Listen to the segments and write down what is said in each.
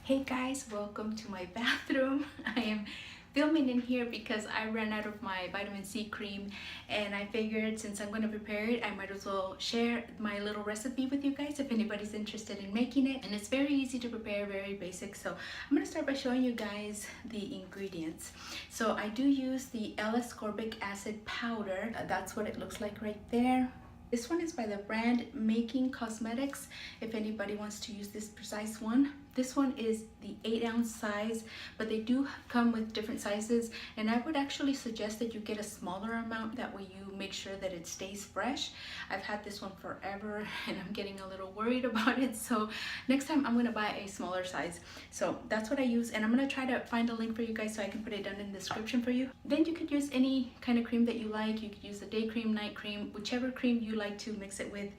Hey guys, welcome to my bathroom. I am filming in here because I ran out of my vitamin C cream and I figured since I'm going to prepare it, I might as well share my little recipe with you guys if anybody's interested in making it. And it's very easy to prepare, very basic. So I'm going to start by showing you guys the ingredients. So I do use the l-ascorbic acid powder. That's what it looks like right there. This one is by the brand Making Cosmetics, if anybody wants to use this precise one. This one is the 8-ounce size, but they do come with different sizes, and I would actually suggest that you get a smaller amount, that way you make sure that it stays fresh. I've had this one forever and I'm getting a little worried about it, so next time I'm gonna buy a smaller size. So that's what I use, and I'm gonna try to find a link for you guys so I can put it down in the description for you. Then you could use any kind of cream that you like. You could use a day cream, night cream, whichever cream you like to mix it with.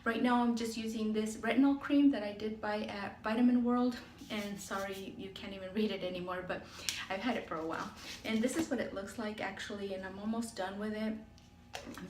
Right now I'm just using this retinol cream that I did buy at Vitamin World, and sorry you can't even read it anymore, but I've had it for a while. And this is what it looks like actually, and I'm almost done with it.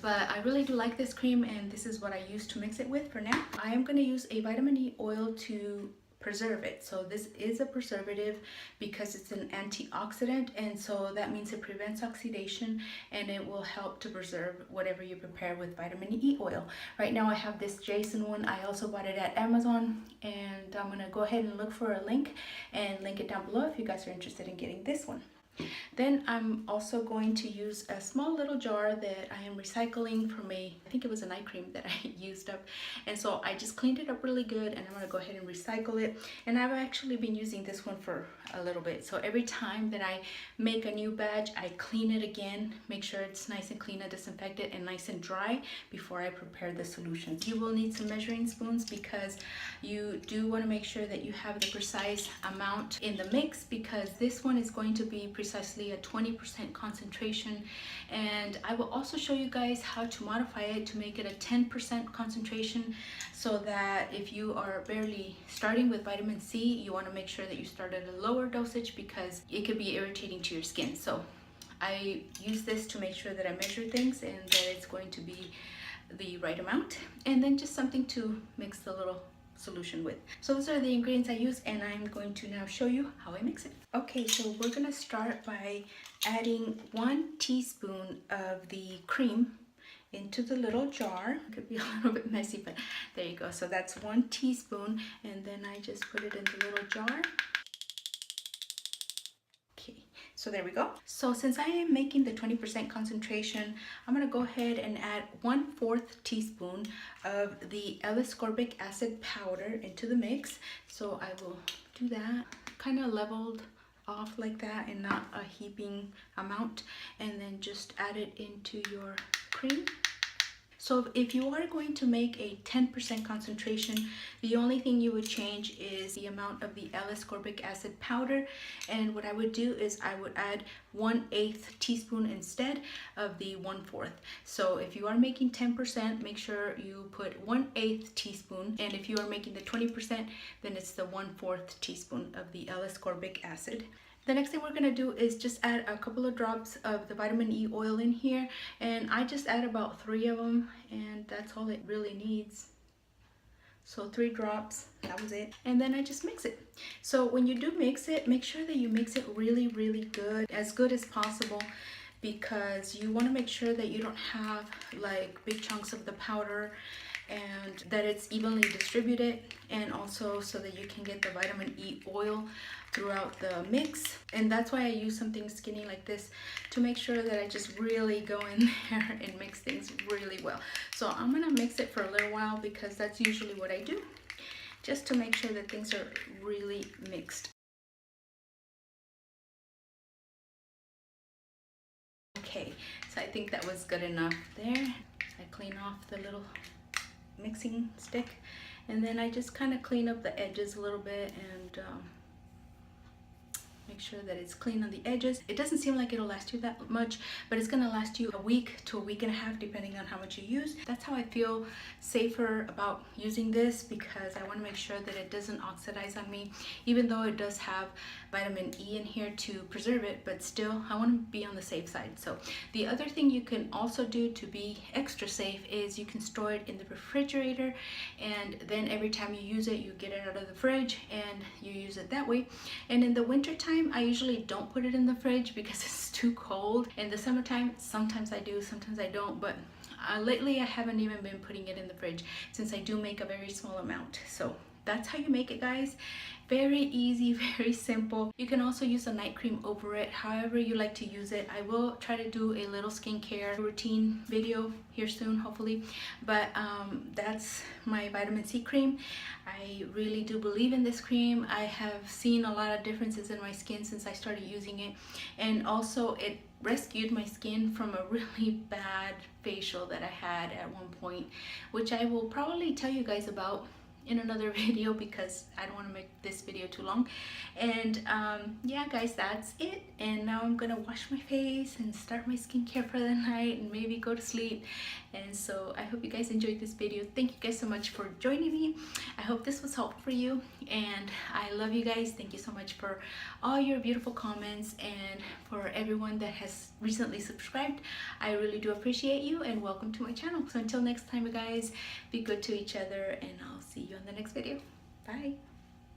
But I really do like this cream, and this is what I use to mix it with for now. I am going to use a vitamin E oil to preserve it. So this is a preservative because it's an antioxidant, and so that means it prevents oxidation and it will help to preserve whatever you prepare with vitamin E oil. Right now I have this Jason one. I also bought it at Amazon, and I'm gonna go ahead and look for a link and link it down below if you guys are interested in getting this one. Then I'm also going to use a small little jar that I am recycling from I think it was a night cream that I used up. And so I just cleaned it up really good, and I'm going to go ahead and recycle it. And I've actually been using this one for a little bit. So every time that I make a new batch, I clean it again, make sure it's nice and clean and disinfected and nice and dry before I prepare the solution. You will need some measuring spoons because you do want to make sure that you have the precise amount in the mix, because this one is going to be precisely a 20% concentration, and I will also show you guys how to modify it to make it a 10% concentration, so that if you are barely starting with vitamin C, you want to make sure that you start at a lower dosage because it could be irritating to your skin. So I use this to make sure that I measure things and that it's going to be the right amount, and then just something to mix the little solution with. So those are the ingredients I use, and I'm going to now show you how I mix it. Okay, so we're gonna start by adding 1 teaspoon of the cream into the little jar. It could be a little bit messy, but there you go. So that's 1 teaspoon, and then I just put it in the little jar. So there we go. So since I am making the 20% concentration, I'm gonna go ahead and add 1/4 teaspoon of the l-ascorbic acid powder into the mix. So I will do that, kind of leveled off like that and not a heaping amount, and then just add it into your cream. So if you are going to make a 10% concentration, the only thing you would change is the amount of the l-ascorbic acid powder. And what I would do is I would add 1/8 teaspoon instead of the 1/4. So if you are making 10%, make sure you put 1/8 teaspoon. And if you are making the 20%, then it's the 1/4 teaspoon of the l-ascorbic acid. The next thing we're going to do is just add a couple of drops of the vitamin E oil in here, and I just add about 3 of them, and that's all it really needs. So 3 drops, that was it. And then I just mix it. So when you do mix it, make sure that you mix it really good as possible, because you want to make sure that you don't have like big chunks of the powder, and that it's evenly distributed, and also so that you can get the vitamin E oil throughout the mix. And that's why I use something skinny like this, to make sure that I just really go in there and mix things really well. So I'm gonna mix it for a little while, because that's usually what I do, just to make sure that things are really mixed. Okay, so I think that was good enough there. I clean off the little mixing stick, and then I just kind of clean up the edges a little bit, and make sure that it's clean on the edges. It doesn't seem like it'll last you that much, but it's gonna last you a week to a week and a half depending on how much you use. That's how I feel safer about using this, because I want to make sure that it doesn't oxidize on me, even though it does have vitamin E in here to preserve it, but still I want to be on the safe side. So the other thing you can also do to be extra safe is you can store it in the refrigerator, and then every time you use it, you get it out of the fridge and you use it that way. And in the winter time, I usually don't put it in the fridge because it's too cold. In the summertime, sometimes I do, sometimes I don't, but lately I haven't even been putting it in the fridge since I do make a very small amount. So that's how you make it, guys. Very easy, very simple. You can also use a night cream over it, however you like to use it. I will try to do a little skincare routine video here soon, hopefully. But that's my vitamin C cream. I really do believe in this cream. I have seen a lot of differences in my skin since I started using it, and also it rescued my skin from a really bad facial that I had at one point, which I will probably tell you guys about in another video because I don't want to make this video too long. And yeah, guys, that's it. And now I'm gonna wash my face and start my skincare for the night and maybe go to sleep. And so I hope you guys enjoyed this video. Thank you guys so much for joining me. I hope this was helpful for you, and I love you guys. Thank you so much for all your beautiful comments, and for everyone that has recently subscribed. I really do appreciate you, and welcome to my channel. So until next time, you guys, be good to each other, and I'll see you on the next video. Bye.